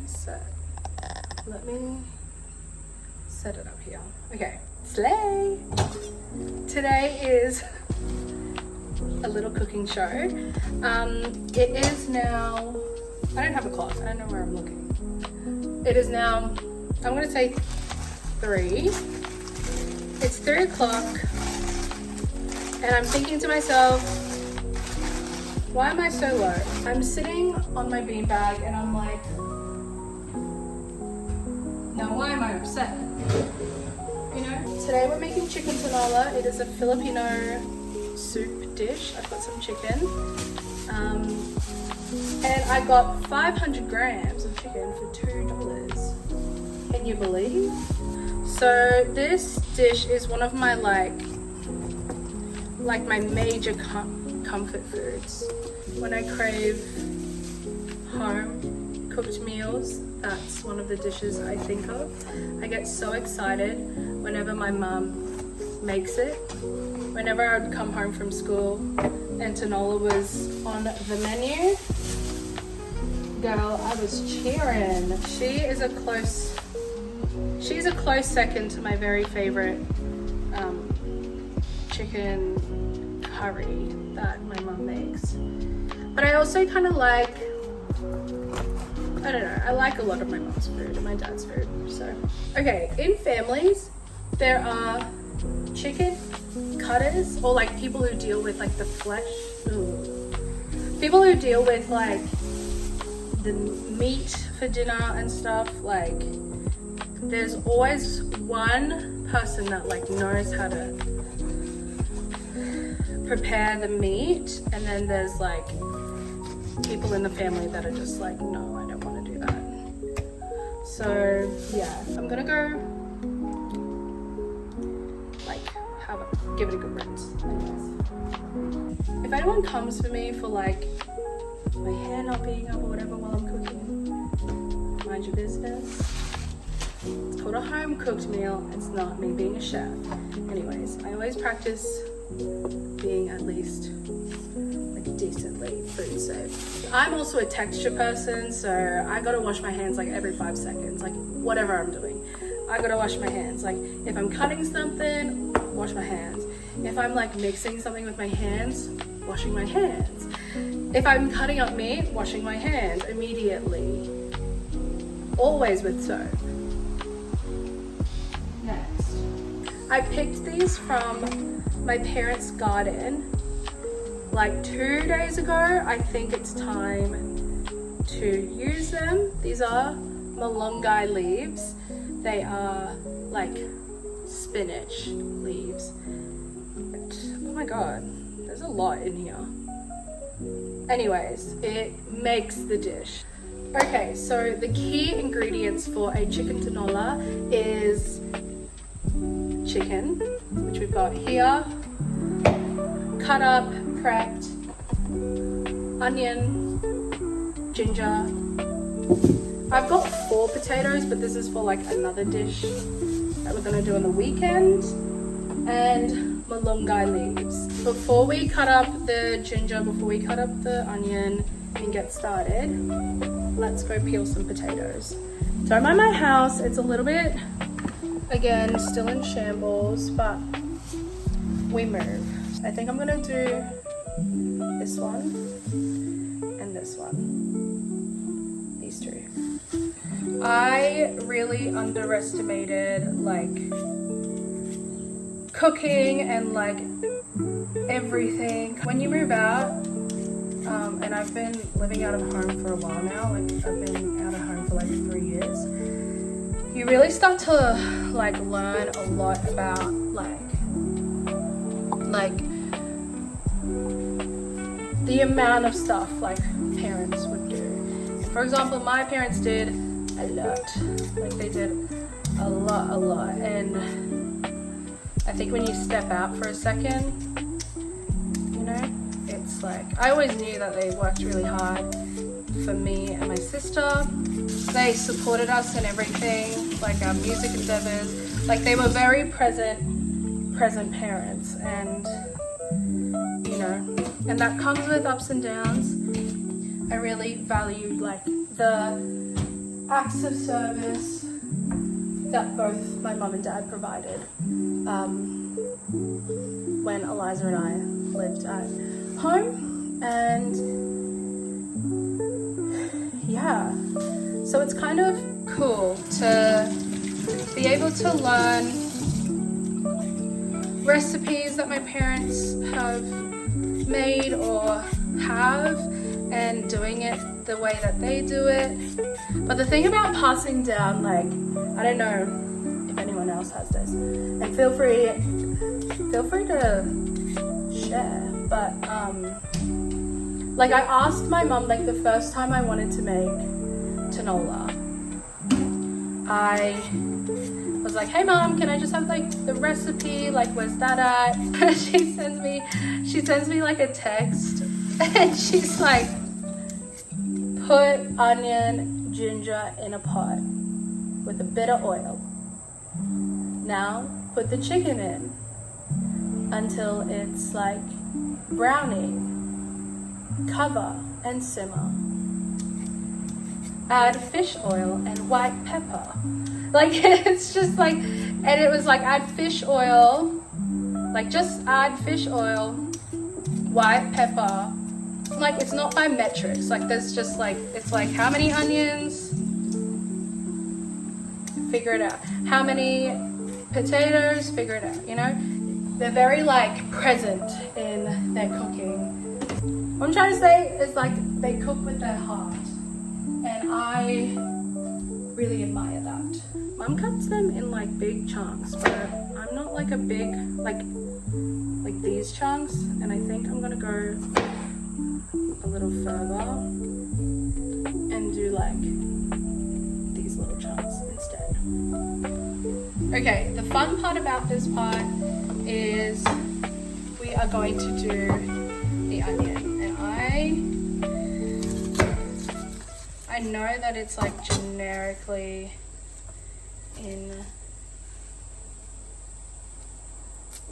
set? Let me set it up here. Okay, slay! Today is a little cooking show. It is now, I don't have a clock, I don't know where I'm looking. It is now, I'm gonna say 3. It's 3 o'clock and I'm thinking to myself, why am I so low? I'm sitting on my beanbag and I'm like, now why am I upset? You know, today we're making chicken tinola. It is a Filipino soup dish. I've got some chicken. And I got 500 grams of chicken for $2. Can you believe? So this dish is one of my like my major comfort foods. When I crave home cooked meals, that's one of the dishes I think of. I get so excited whenever my mum makes it. Whenever I would come home from school and tinola was on the menu, girl, I was cheering. She's a close second to my very favorite chicken curry that my mum makes. But I also kind of like, I don't know, I like a lot of my mom's food and my dad's food. So, okay, in families, there are chicken cutters, or like people who deal with like the flesh. Ooh. People who deal with like the meat for dinner and stuff. Like, there's always one person that like knows how to prepare the meat, and then there's like people in the family that are just like, no, I don't want to do that. So yeah, I'm gonna go like give it a good rinse. Anyways, if anyone comes for me for like my hair not being up or whatever while I'm cooking, mind your business. It's called a home cooked meal. It's not me being a chef. Anyways, I always practice being at least like decently food safe. I'm also a texture person, so I gotta wash my hands like every 5 seconds, like whatever I'm doing. I gotta wash my hands. Like if I'm cutting something, wash my hands. If I'm like mixing something with my hands, washing my hands. If I'm cutting up meat, washing my hands immediately. Always with soap. Next, I picked these from my parents' garden like 2 days ago. I think it's time to use them. These are Malunggay leaves. They are like spinach leaves. Oh my god, there's a lot in here. Anyways, it makes the dish. Okay, so the key ingredients for a chicken tinola is chicken, which we've got here, cut up, prepped, onion, ginger. I've got 4 potatoes, but this is for like another dish that we're gonna do on the weekend, and malunggay leaves. Before we cut up the ginger, before we cut up the onion and get started, let's go peel some potatoes. Don't mind my house, it's a little bit, again, still in shambles, but we move. I think I'm gonna do this one and this one, these 2. I really underestimated like cooking and like everything. When you move out, and I've been living out of home for a while now, like I've been out of home for like 3 years, you really start to like learn a lot about like the amount of stuff like parents would do. For example, my parents did a lot. Like they did a lot. And I think when you step out for a second, you know, it's like, I always knew that they worked really hard for me and my sister. They supported us in everything, like our music endeavors. Like they were very present parents, and you know, and that comes with ups and downs. I really valued like the acts of service that both my mum and dad provided when Eliza and I lived at home. And yeah, so it's kind of cool to be able to learn recipes that my parents have made or have, and doing it the way that they do it. But the thing about passing down, like, I don't know if anyone else has this, and feel free to share, but like, I asked my mum, like, the first time I wanted to make tinola, I was like, hey mom, can I just have like the recipe, like where's that at? she sends me like a text, and she's like, put onion, ginger in a pot with a bit of oil. Now put the chicken in until it's like browning. Cover and simmer. Add fish oil and white pepper. Like, it's just like, and it was like, add fish oil, like just add fish oil, white pepper. Like, it's not by metrics. Like, there's just like, it's like, how many onions? Figure it out. How many potatoes? Figure it out, you know? They're very like present in their cooking. What I'm trying to say is, like, they cook with their heart, and I really admire that. Mum cuts them in like big chunks, but I'm not like a big, like these chunks, and I think I'm gonna go a little further and do like these little chunks instead. Okay, the fun part about this part is we are going to do the onion, and I know that it's like generically in.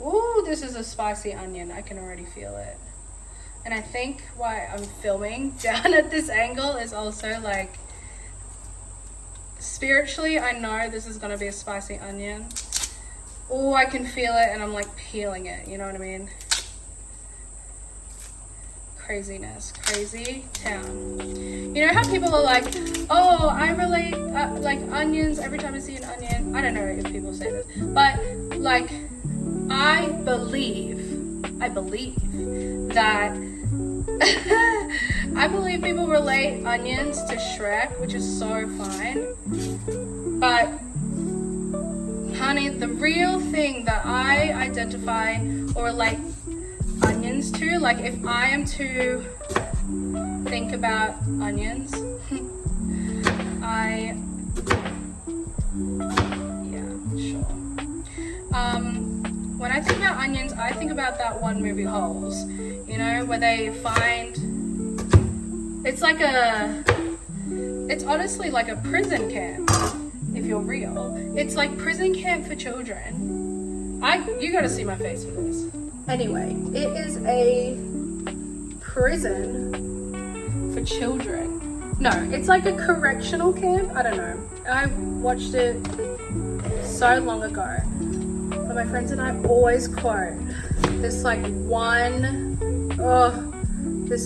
Ooh, this is a spicy onion. I can already feel it. And I think why I'm filming down at this angle is also like, spiritually, I know this is gonna be a spicy onion. Oh, I can feel it, and I'm like peeling it, you know what I mean? Craziness, crazy town. You know how people are like, oh, I relate like onions every time I see an onion. I don't know if people say this, but like, I believe that I believe people relate onions to Shrek, which is so fine. But honey, the real thing that I identify or relate onions to, like if I am to think about onions, when I think about onions, I think about that one movie Holes, you know, where they find, it's honestly like a prison camp, if you're real. It's like prison camp for children. You gotta see my face for this. Anyway, it is a prison for children. No, it's like a correctional camp. I don't know. I watched it so long ago. But my friends and I always quote this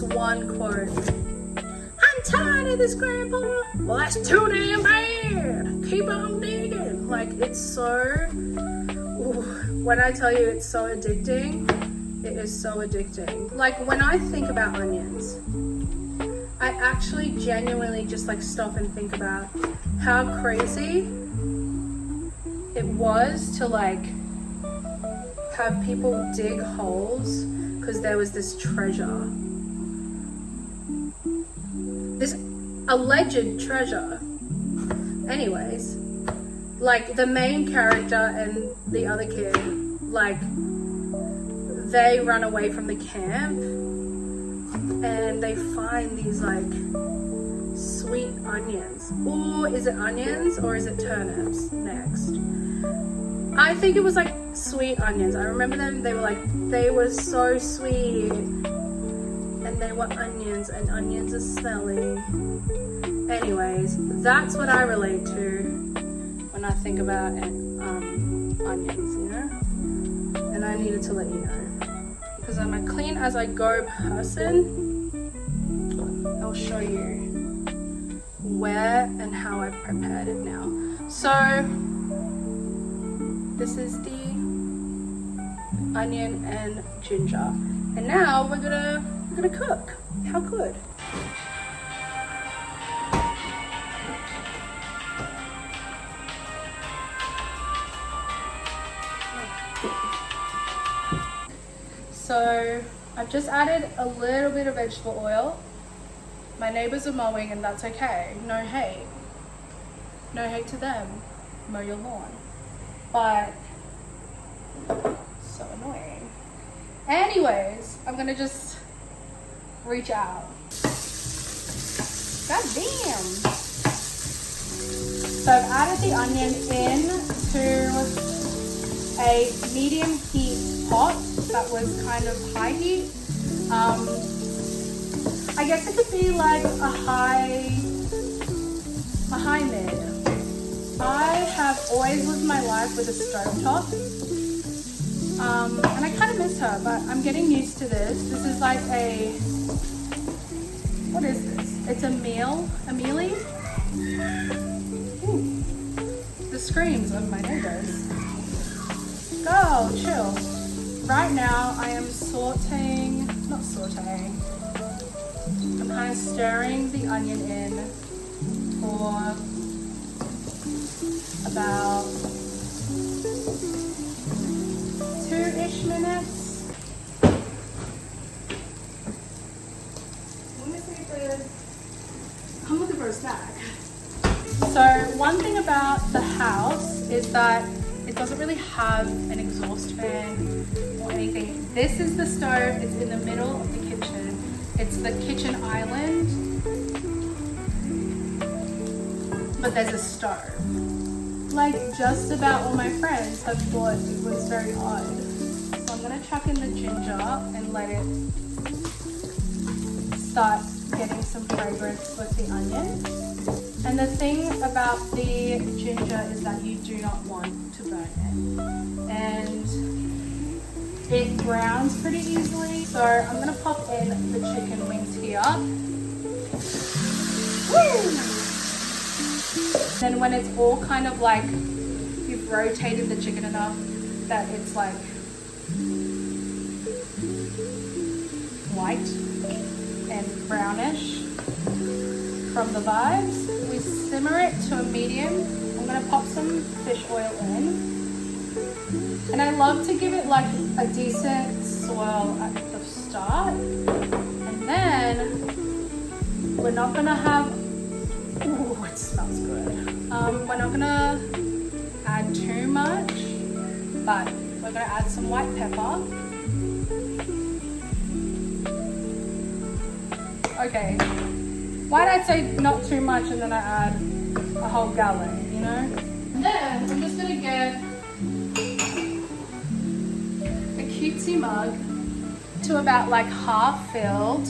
one quote. I'm tired of this, Grandpa. Well, that's too damn bad. Keep on digging. Like, it's so, when I tell you it's so addicting, it is so addicting. Like, when I think about onions, I actually genuinely just like stop and think about how crazy it was to like have people dig holes because there was this treasure, this alleged treasure. Anyways, like the main character and the other kid, like they run away from the camp and they find these like sweet onions. Or is it onions or is it turnips next? I think it was like sweet onions. I remember them, they were so sweet. And they were onions, and onions are smelly. Anyways, that's what I relate to when I think about onions, you know? And I needed to let you know. Because I'm a clean as I go person, I'll show you where and how I've prepared it now. So, this is the onion and ginger. And now we're gonna cook. How good. So I've just added a little bit of vegetable oil. My neighbors are mowing and that's okay. No hate. No hate to them. Mow your lawn. But so annoying. Anyways, I'm gonna just reach out. God damn. So I've added the onion into a medium heat pot that was kind of high heat. I guess it could be like a high mid. I have always lived my life with a stovetop. And I kind of miss her, but I'm getting used to this. This is like what is this? It's a mealie. Ooh, the screams of my neighbors. Go, chill. Right now I am I'm kind of stirring the onion in for about 2-ish minutes. Let me see if I'm looking for a snack. So one thing about the house is that it doesn't really have an exhaust fan or anything. This is the stove, it's in the middle of the kitchen. It's the kitchen island, but there's a stove. Like just about all my friends have thought it was very odd. So I'm gonna chuck in the ginger and let it start getting some fragrance with the onion. And the thing about the ginger is that you do not want to burn it. And it browns pretty easily. So I'm gonna pop in the chicken wings here. Woo! Then when it's all kind of like, you've rotated the chicken enough that it's like white and brownish from the vibes, we simmer it to a medium. I'm gonna pop some fish oil in. And I love to give it like a decent swirl at the start. And then we're not gonna have, ooh, it smells good. We're not gonna add too much, but we're gonna add some white pepper. Okay, why'd I say not too much and then I add a whole gallon, you know? And then I'm just gonna get a cutesy mug to about like half filled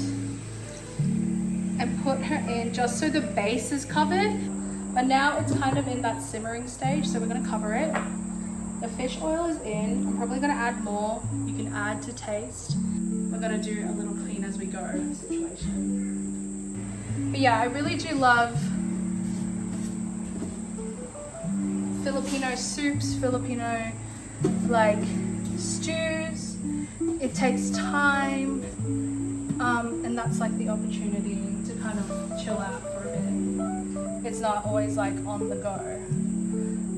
and put her in just so the base is covered. But now it's kind of in that simmering stage, so we're gonna cover it. The fish oil is in. I'm probably gonna add more. You can add to taste. We're gonna do a little clean as we go situation. But yeah, I really do love Filipino soups, Filipino like stews. It takes time, and that's like the opportunity to kind of chill out for a bit. It's not always like on the go.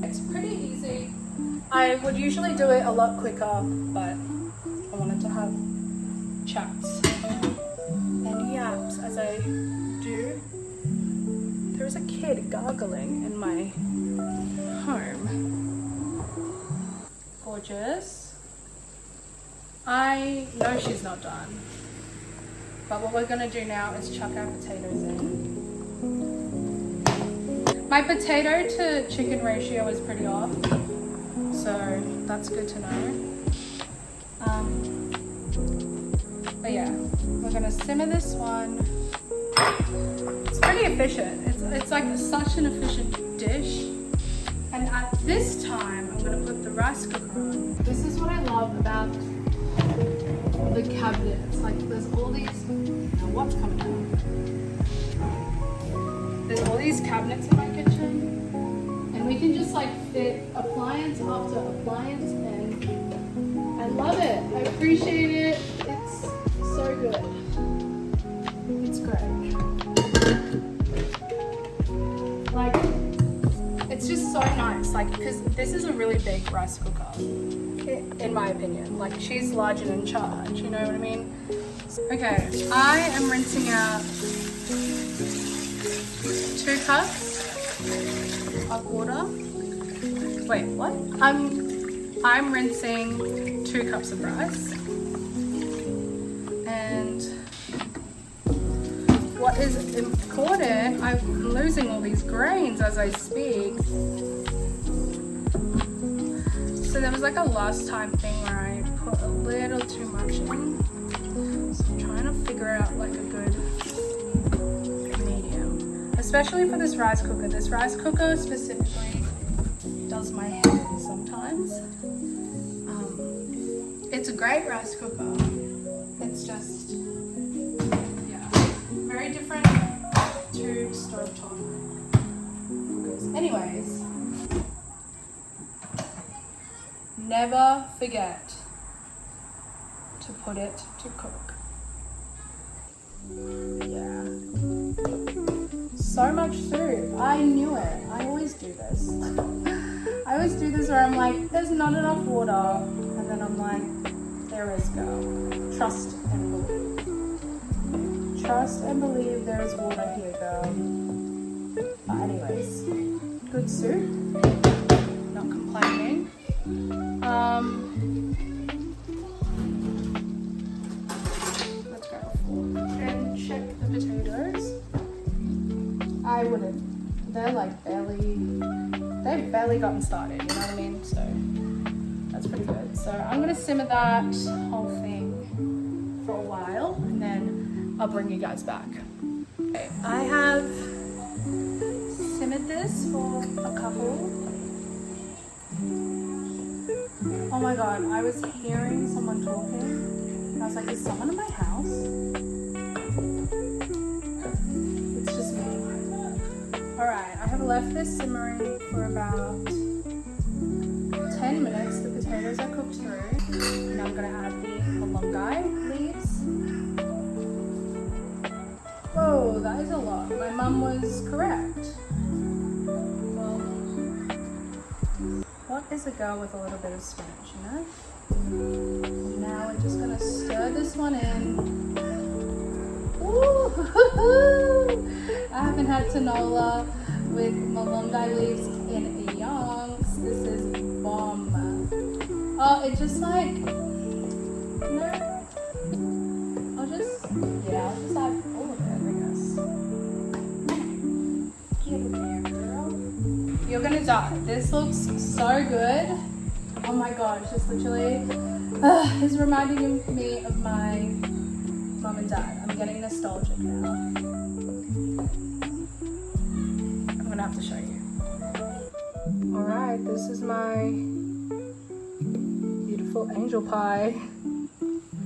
It's pretty easy. I would usually do it a lot quicker, but I wanted to have chats and yaps as I do. There's a kid gargling in my home. Gorgeous. I know she's not done, but what we're gonna do now is chuck our potatoes in. My potato to chicken ratio is pretty off, so that's good to know. But yeah, we're gonna simmer this one. It's very really efficient. It's like such an efficient dish. And at this time, I'm gonna put the rice cooker on. This is what I love about the cabinets. Like there's all these, now what's coming out? There's all these cabinets in my kitchen. And we can just like fit appliance after appliance, and I love it. I appreciate it. It's so good. It's great. Like, it's just so nice. Like, because this is a really big rice cooker, in my opinion. Like, she's large and in charge, you know what I mean? Okay, I am rinsing out 2 cups of water. Wait, what? I'm rinsing 2 cups of rice. And what is important, I'm losing all these grains as I speak. So there was like a last time thing where I put a little too much in. So I'm trying to figure out like a good medium. Especially for this rice cooker. This rice cooker specifically does my head in sometimes. It's a great rice cooker. It's just, yeah, very different to stovetop cookers. Anyways, never forget to put it to cook. Yeah. So much soup. I knew it. I always do this. I always do this where I'm like, there's not enough water. And then I'm like, there is, girl. Trust and believe. Trust and believe there is water here, girl. But anyways, good soup. Not complaining. Let's go and check the potatoes. I wouldn't. They're like they've barely gotten started, you know what I mean? So that's pretty good. So I'm gonna simmer that whole thing for a while and then I'll bring you guys back. Okay, I have simmered this for a couple. Oh my god, I was hearing someone talking and I was like, is someone in my house? It's just me. Alright, I have left this simmering for about 10 minutes. The potatoes are cooked through. Now I'm going to add the malunggay leaves. Whoa, that is a lot. My mum was correct. Well, what is a girl with a little bit of spinach, you know? Now we're just going to stir this one in. Ooh, I haven't had tinola with malunggay leaves in yonks. This is bomb. Oh, it just like, no. I'll just add all of it, I guess. Get it there, girl. You're gonna die. This looks so good. Oh my gosh, it's literally, it's reminding me of my mum and dad. I'm getting nostalgic now. I'm gonna have to show you. Alright, this is my beautiful angel pie.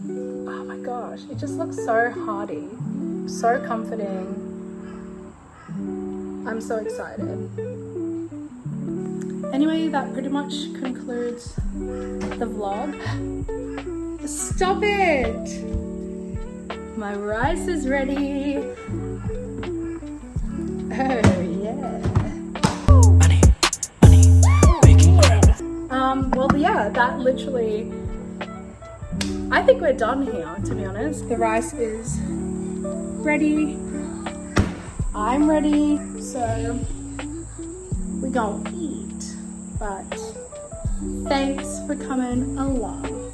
Oh my gosh, it just looks so hearty, so comforting. I'm so excited. Anyway, that pretty much concludes the vlog. Stop it! My rice is ready. Oh yeah. Well yeah, that literally, I think we're done here, to be honest. The rice is ready. I'm ready. So we're gonna eat. But thanks for coming along.